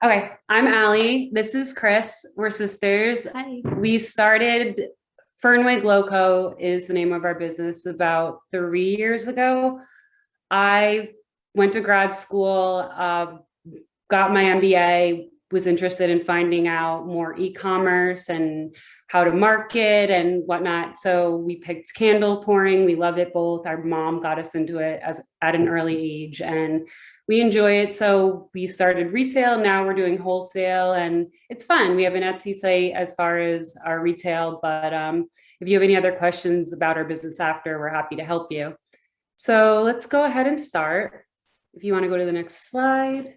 Okay, I'm Allie. This is Chris. We're sisters. Hi. We started Fernway Loco is the name of our business about 3 years ago. I went to grad school, got my MBA, was interested in finding out more e-commerce and how to market and whatnot. So we picked candle pouring. We loved it both. Our mom got us into it as at an early age, and we enjoy it. So we started retail. Now we're doing wholesale, and it's fun. We have an Etsy site as far as our retail, but if you have any other questions about our business after, we're happy to help you. So let's go ahead and start. If you want to go to the next slide.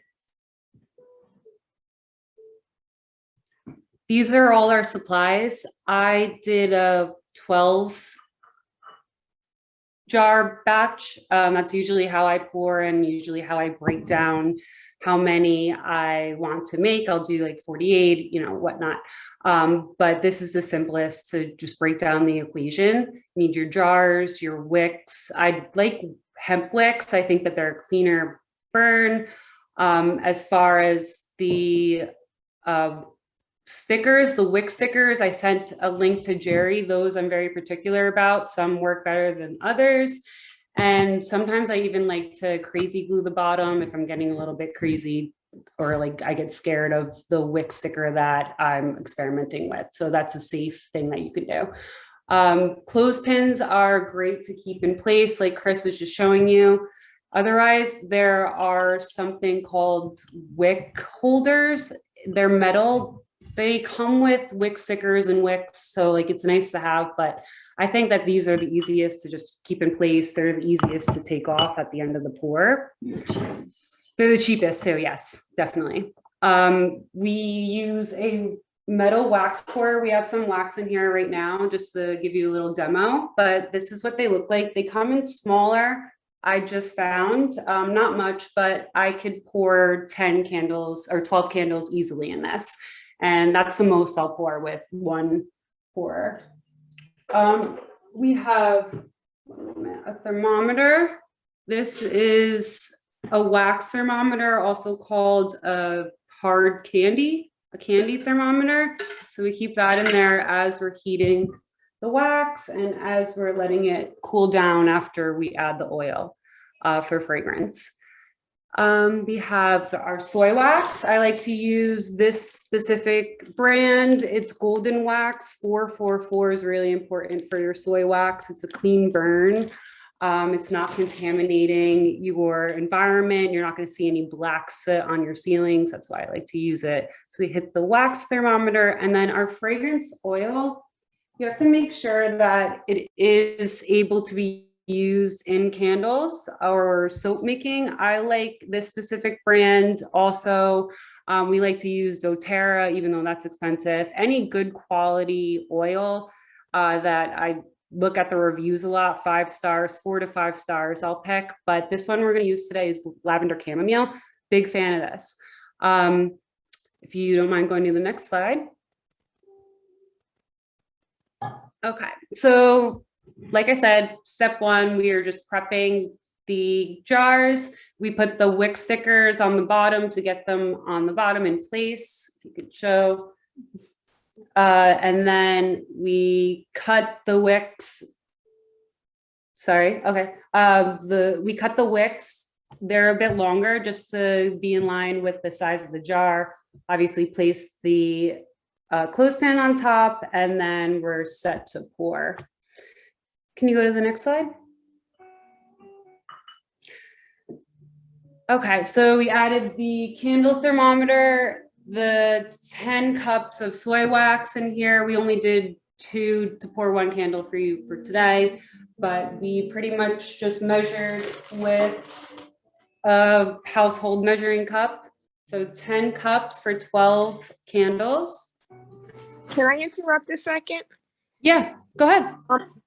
These are all our supplies. I did a 12 jar batch. That's usually how I pour and usually how I break down how many I want to make. I'll do like 48, whatnot. But this is the simplest to just break down the equation. You need your jars, your wicks. I like hemp wicks. I think that they're a cleaner burn. As far as the stickers, the wick stickers, I sent a link to Jerry. Those I'm very particular about. Some work better than others. And sometimes I even like to crazy glue the bottom if I'm getting a little bit crazy, or like I get scared of the wick sticker that I'm experimenting with. So that's a safe thing that you can do. Clothespins are great to keep in place, like Chris was just showing you. Otherwise, there are something called wick holders. They're metal. They come with wick stickers and wicks, so like it's nice to have, but I think that these are the easiest to just keep in place. They're the easiest to take off at the end of the pour. They're the cheapest, so yes, definitely. We use a metal wax pour. We have some wax in here right now just to give you a little demo, but this is what they look like. They come in smaller. I just found not much, but I could pour 10 candles or 12 candles easily in this. And that's the most I'll pour with one pour. We have a thermometer. This is a wax thermometer, also called a candy thermometer. So we keep that in there as we're heating the wax and as we're letting it cool down after we add the oil for fragrance. We have our soy wax. I like to use this specific brand. It's golden wax. 444 is really important for your soy wax. It's a clean burn. It's not contaminating your environment. You're not going to see any black soot on your ceilings. That's why I like to use it. So we hit the wax thermometer, and then our fragrance oil. You have to make sure that it is able to be used in candles or soap making. I like this specific brand. Also, we like to use doTERRA, even though that's expensive. Any good quality oil that I look at the reviews a lot, 5 stars, 4 to 5 stars, I'll pick. But this one we're going to use today is lavender chamomile. Big fan of this. If you don't mind going to the next slide. Okay, so like I said, step one, we are just prepping the jars. We put the wick stickers on the bottom to get them on the bottom in place, if you could show. And then we cut the wicks. Sorry, okay. We cut the wicks. They're a bit longer just to be in line with the size of the jar. Obviously place the clothespin on top, and then we're set to pour. Can you go to the next slide? Okay, so we added the candle thermometer, the 10 cups of soy wax in here. We only did 2 to pour 1 candle for you for today, but we pretty much just measured with a household measuring cup. So 10 cups for 12 candles. Can I interrupt a second? Yeah, go ahead.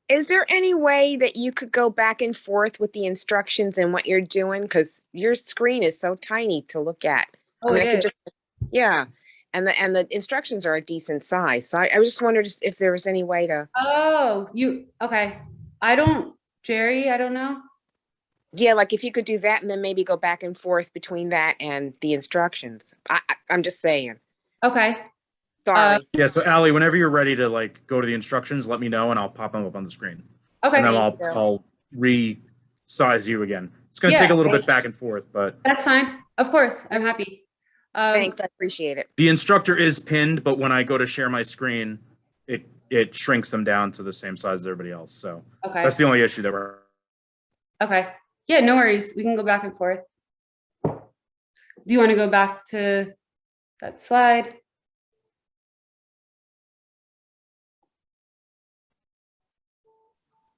Is there any way that you could go back and forth with the instructions and what you're doing? Because your screen is so tiny to look at. Oh, I could just, yeah. And the instructions are a decent size. So I just wondered if there was any way to. Oh, okay. Jerry, I don't know. Yeah, like if you could do that and then maybe go back and forth between that and the instructions. I'm just saying. Okay. Sorry. Yeah, so Allie, whenever you're ready to like go to the instructions, let me know and I'll pop them up on the screen. And then Okay. Thank you. I'll resize you again. It's going to take Yeah, a little bit back and forth, but that's fine. Of course, I'm happy. Thanks, I appreciate it. the instructor is pinned, but when I go to share my screen, it shrinks them down to the same size as everybody else. So Okay. that's the only issue that we're. Okay. Yeah, no worries. We can go back and forth. Do you want to go back to that slide?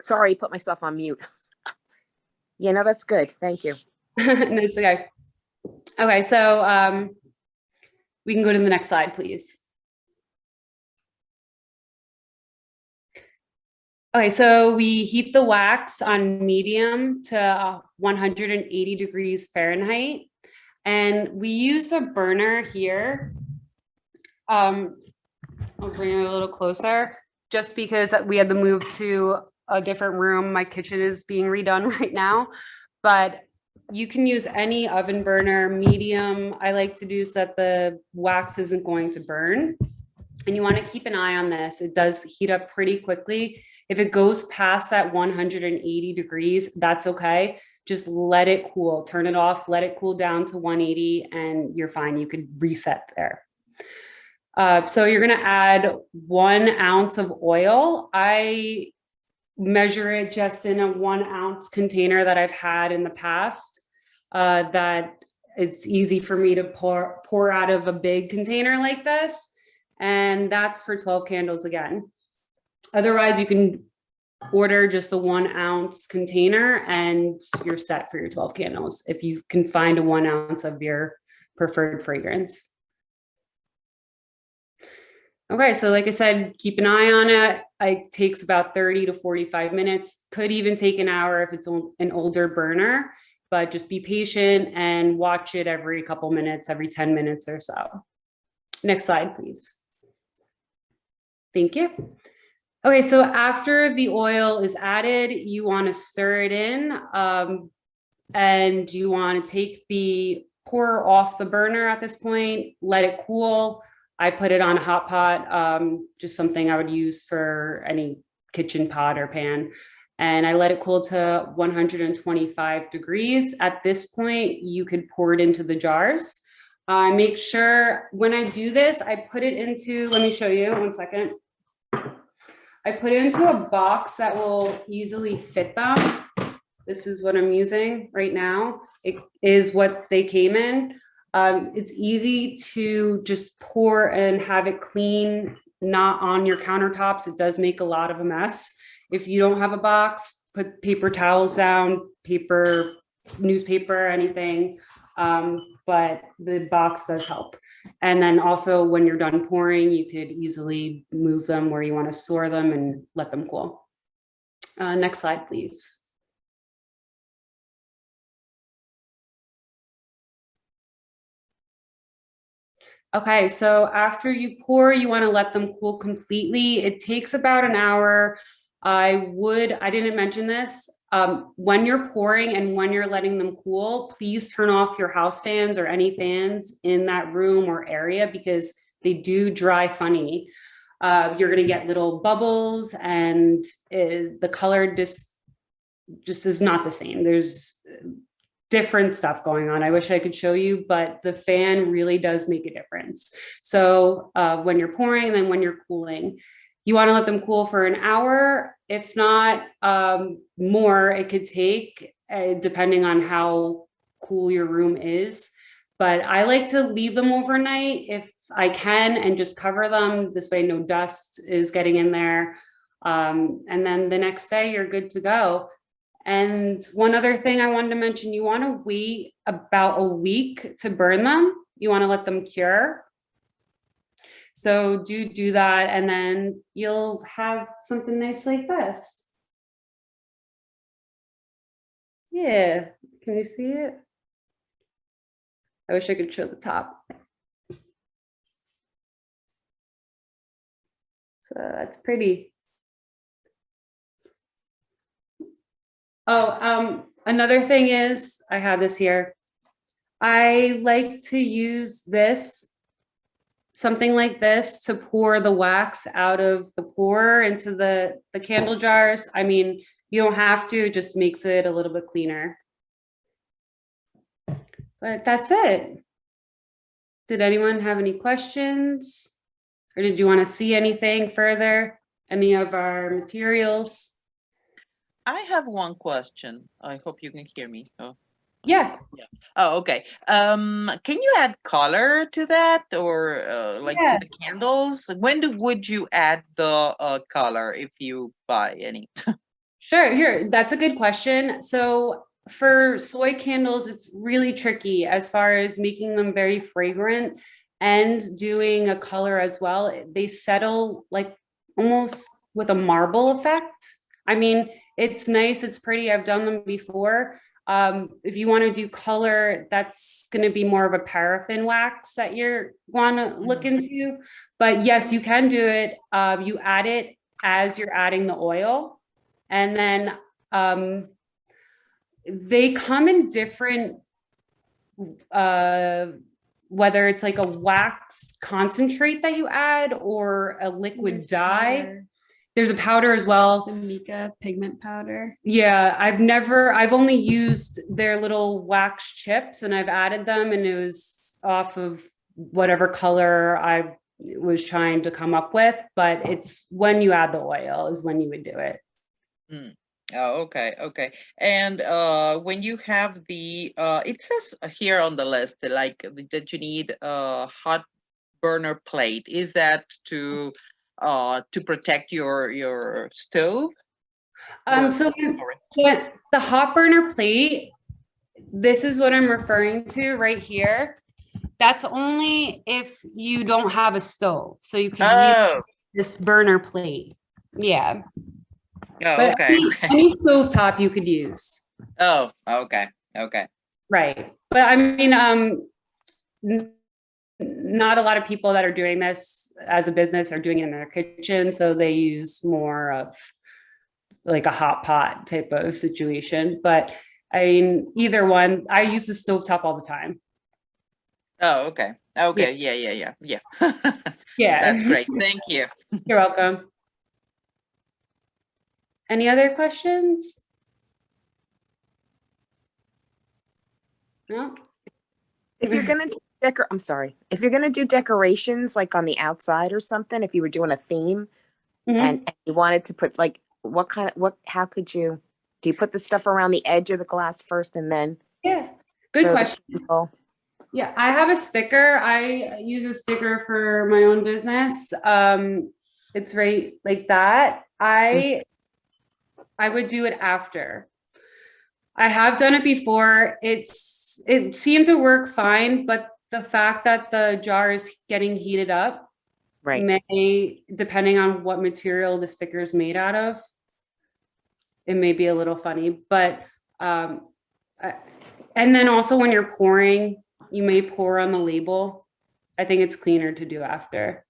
Sorry, put myself on mute. Yeah, no, that's good. Thank you. No, it's okay. Okay, so we can go to the next slide, please. Okay, so we heat the wax on medium to 180 degrees Fahrenheit. And we use a burner here. I'll bring it a little closer just because we had to move to a different room. My kitchen is being redone right now, but you can use any oven burner, medium. I like to do so that the wax isn't going to burn. And you want to keep an eye on this. It does heat up pretty quickly. If it goes past that 180 degrees, that's okay. Just let it cool, turn it off, let it cool down to 180 and you're fine. You could reset there. So you're going to add 1 ounce of oil. I measure it just in a 1 ounce container that I've had in the past, that it's easy for me to pour out of a big container like this. And that's for 12 candles again. Otherwise, you can order just a 1 ounce container and you're set for your 12 candles if you can find a 1 ounce of your preferred fragrance. Okay, so like I said, keep an eye on it. It takes about 30 to 45 minutes, could even take an hour if it's an older burner, but just be patient and watch it every couple minutes, every 10 minutes or so. Next slide, please. Thank you. Okay, so after the oil is added, you want to stir it in and you want to take the pour off the burner at this point, let it cool. I put it on a hot pot, just something I would use for any kitchen pot or pan. And I let it cool to 125 degrees. At this point, you could pour it into the jars. Make sure when I do this, I put it into, let me show you, 1 second. I put it into a box that will easily fit them. This is what I'm using right now. It is what they came in. It's easy to just pour and have it clean, not on your countertops. It does make a lot of a mess. If you don't have a box, put paper towels down, paper, newspaper, anything. But the box does help. And then also when you're done pouring, you could easily move them where you want to store them and let them cool. Next slide, please. Okay, so after you pour, you want to let them cool completely. It takes about an hour. I didn't mention this. When you're pouring and when you're letting them cool, please turn off your house fans or any fans in that room or area because they do dry funny. You're going to get little bubbles and the color just is not the same. There's different stuff going on. I wish I could show you, but the fan really does make a difference. So when you're pouring and then when you're cooling, you want to let them cool for an hour. If not more, it could take, depending on how cool your room is. But I like to leave them overnight if I can and just cover them. This way no dust is getting in there. And then the next day you're good to go. And one other thing I wanted to mention, you want to wait about a week to burn them. You want to let them cure. So do that, and then you'll have something nice like this. Yeah, can you see it? I wish I could show the top. So that's pretty. Oh, Another thing is, I have this here. I like to use this, something like this, to pour the wax out of the pour into the candle jars. I mean, you don't have to, it just makes it a little bit cleaner. But that's it. Did anyone have any questions? Or did you want to see anything further? Any of our materials? I have one question. I hope you can hear me. Oh, Yeah. oh, okay. Can you add color to that, or like Yeah. to the candles? Would you add the color if you buy any? Sure, here, that's a good question. So for soy candles, it's really tricky as far as making them very fragrant and doing a color as well. They settle like almost with a marble effect. I mean, it's nice, it's pretty. I've done them before. If you want to do color, that's going to be more of a paraffin wax that you're want to look into. But yes, you can do it. You add it as you're adding the oil. And then they come in different, whether it's like a wax concentrate that you add or a liquid There's dye. powder, There's a powder as well. the mica pigment powder. Yeah, I've only used their little wax chips and I've added them and it was off of whatever color I was trying to come up with. But it's when you add the oil is when you would do it. Oh, okay, okay. And when you have the it says here on the list that you need a hot burner plate. Is that to protect your stove? So the hot burner plate, this is what I'm referring to right here. That's only if you don't have a stove. So you can use Oh, this burner plate. Yeah. oh, But okay, okay. any stovetop you could use. Oh, okay, okay. Right. But I mean, not a lot of people that are doing this as a business are doing it in their kitchen. So they use more of like a hot pot type of situation. But I mean, either one, I use the stovetop all the time. Oh, okay, okay. Yeah. Yeah. That's great. Thank you. You're welcome. Any other questions? No? If you're gonna do I'm sorry. If you're gonna do decorations like on the outside or something, if you were doing a theme Mhm. and you wanted to put like how could you do you put the stuff around the edge of the glass first and then Yeah. Good throw the question. candle? Yeah, I have a sticker. I use a sticker for my own business. It's right like that. I would do it after. I have done it before. It seemed to work fine, but the fact that the jar is getting heated up Right. may, depending on what material the sticker is made out of, it may be a little funny. But and then also when you're pouring, you may pour on the label. I think it's cleaner to do after.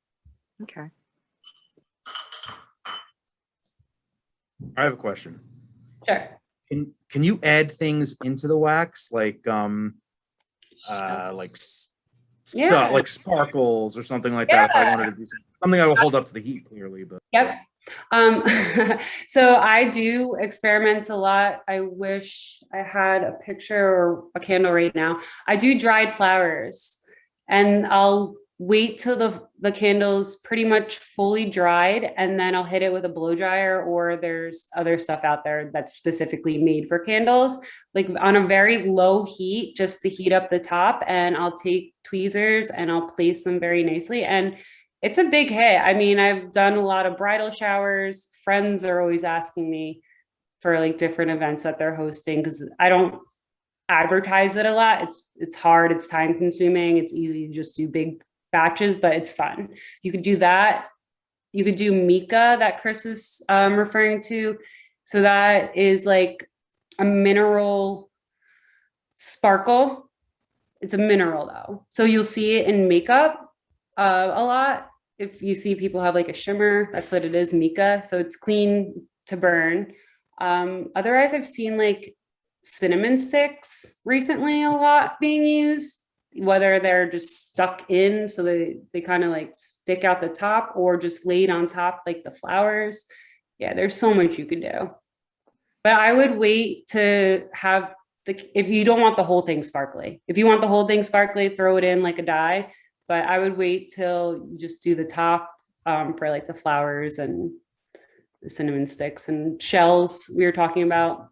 Okay. I have a question. Sure. Can you add things into the wax like Yeah. stuff like sparkles or something like that? If I wanted to do something that will hold up to the heat, clearly. But Yep. So I do experiment a lot. I wish I had a picture or a candle right now. I do dried flowers and I'll wait till the candle's pretty much fully dried and then I'll hit it with a blow dryer, or there's other stuff out there that's specifically made for candles, like on a very low heat, just to heat up the top. And I'll take tweezers and I'll place them very nicely. And it's a big hit. I mean, I've done a lot of bridal showers. Friends are always asking me for like different events that they're hosting because I don't advertise it a lot. It's hard, it's time consuming, it's easy to just do big batches, but it's fun. You could do that. You could do mica that Chris is referring to. So that is like a mineral sparkle. It's a mineral though. So you'll see it in makeup a lot. If you see people have like a shimmer, that's what it is, mica. So it's clean to burn. Otherwise, I've seen like cinnamon sticks recently a lot being used, whether they're just stuck in so they kind of like stick out the top or just laid on top like the flowers. Yeah, there's so much you can do. But I would wait to have if you don't want the whole thing sparkly. If you want the whole thing sparkly, throw it in like a dye. But I would wait till you just do the top for like the flowers and the cinnamon sticks and shells we were talking about.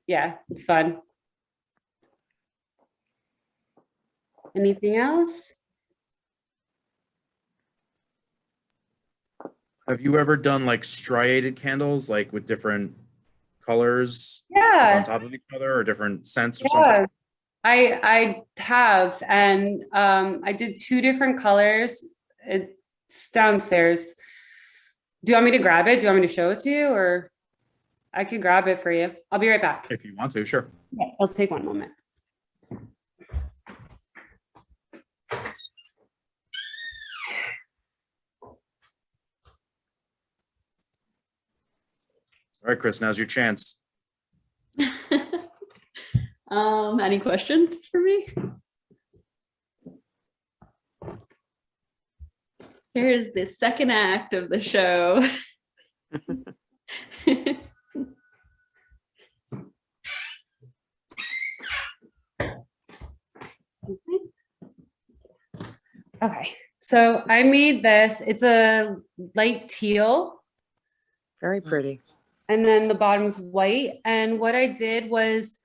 Yeah, it's fun. Anything else? Have you ever done like striated candles, like with different colors Yeah. on top of each other or different scents or something? Yeah, I have, and I did 2 different colors. It's downstairs. Do you want me to grab it? Do you want me to show it to you, or I could grab it for you? I'll be right back. If you want to, sure. Yeah, let's take one moment. All right, Chris, now's your chance. Any questions for me? Here's the second act of the show. Excuse me. Okay, so I made this. It's a light teal, Very pretty. and then the bottom's white. And what I did was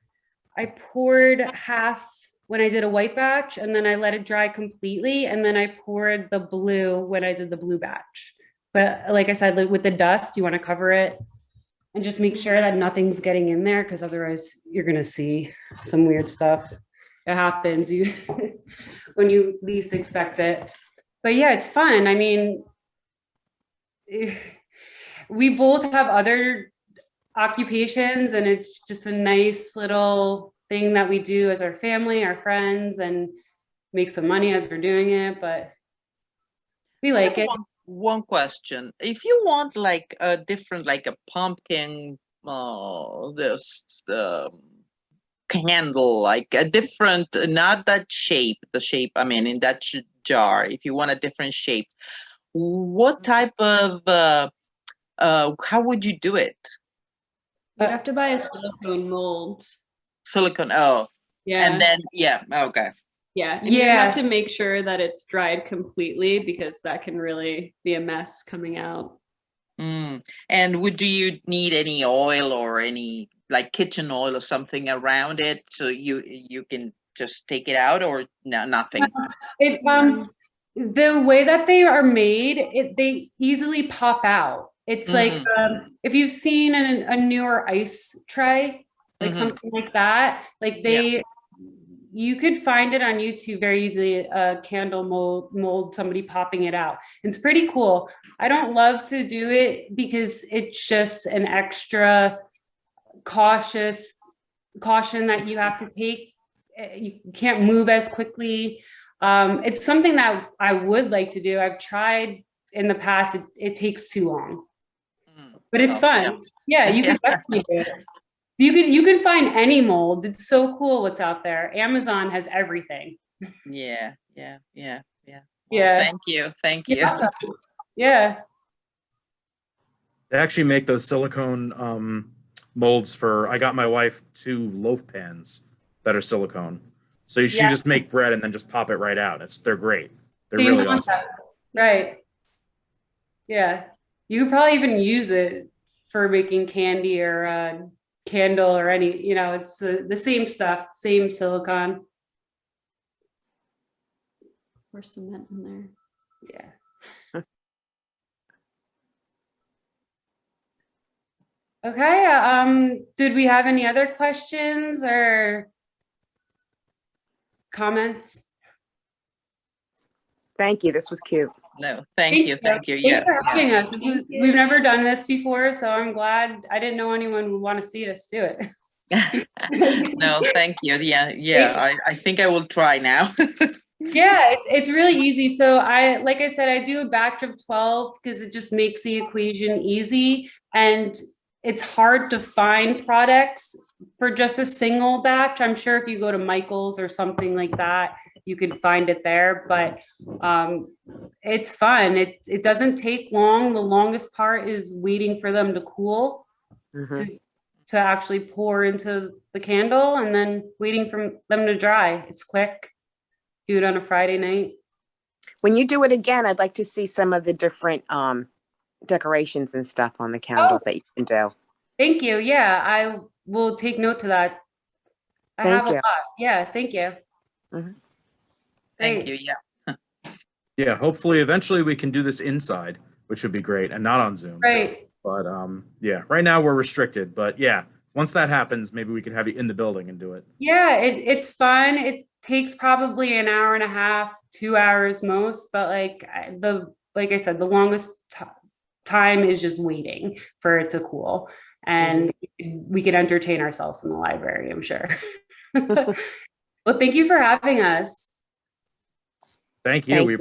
I poured half when I did a white batch, and then I let it dry completely, and then I poured the blue when I did the blue batch. But like I said, with the dust, you want to cover it and just make sure that nothing's getting in there, because otherwise you're gonna see some weird stuff. It happens when you least expect it. But yeah, it's fun. I mean, we both have other occupations, and it's just a nice little thing that we do as our family, our friends, and make some money as we're doing it, but we like it. One question. If you want like a different, like a pumpkin, this candle, like a different, not that shape, the shape, I mean, in that jar, if you want a different shape, what type of, how would you do it? You have to buy a silicone mold. Silicone, oh, Yeah. and then, yeah, okay. Yeah. And you Yeah. have to make sure that it's dried completely, because that can really be a mess coming out. And do you need any oil or any like kitchen oil or something around it so you can just take it out, or no, nothing? It the way that they are made, they easily pop out. It's like if you've seen a newer ice tray, like something like that, like you could find it on YouTube very easily, a candle mold, somebody popping it out. It's pretty cool. I don't love to do it because it's just an extra caution that you have to take. You can't move as quickly. It's something that I would like to do. I've tried in the past. It takes too long, but it's fun. Yeah, you can definitely do it. You can find any mold. It's so cool what's out there. Amazon has everything. Yeah. Well, Yeah. Thank you. Yeah. They actually make those silicone molds for, I got my wife 2 loaf pans that are silicone. So she just make bread and then just pop it right out. They're great. They're really awesome. Right. Yeah. You could probably even use it for making candy or candle or any, it's the same stuff, same silicone. Or cement in there. Yeah. Okay. Did we have any other questions or comments? Thank you. This was cute. No, thank you. Thanks for having us. We've never done this before, so I'm glad. I didn't know anyone would want to see us do it. No, thank you. Yeah. I think I will try now. Yeah, it's really easy. So like I said, I do a batch of 12 because it just makes the equation easy, and it's hard to find products for just a single batch. I'm sure if you go to Michael's or something like that, you could find it there, but it's fun. It doesn't take long. The longest part is waiting for them to cool to actually pour into the candle and then waiting for them to dry. It's quick. Do it on a Friday night. When you do it again, I'd like to see some of the different decorations and stuff on the candles that you can do. Thank you. Yeah, I will take note to that. I Thank have a you. lot. Yeah, thank you. Thank Great. you. Yeah. Yeah, hopefully eventually we can do this inside, which would be great, and not on Zoom. Right. But yeah, right now we're restricted. But yeah, once that happens, maybe we could have you in the building and do it. Yeah, it's fun. It takes probably an hour and a half, 2 hours most, but like I said, the longest time is just waiting for it to cool, and we could entertain ourselves in the library, I'm sure. Well, thank you for having us. Thank you. Thank We you.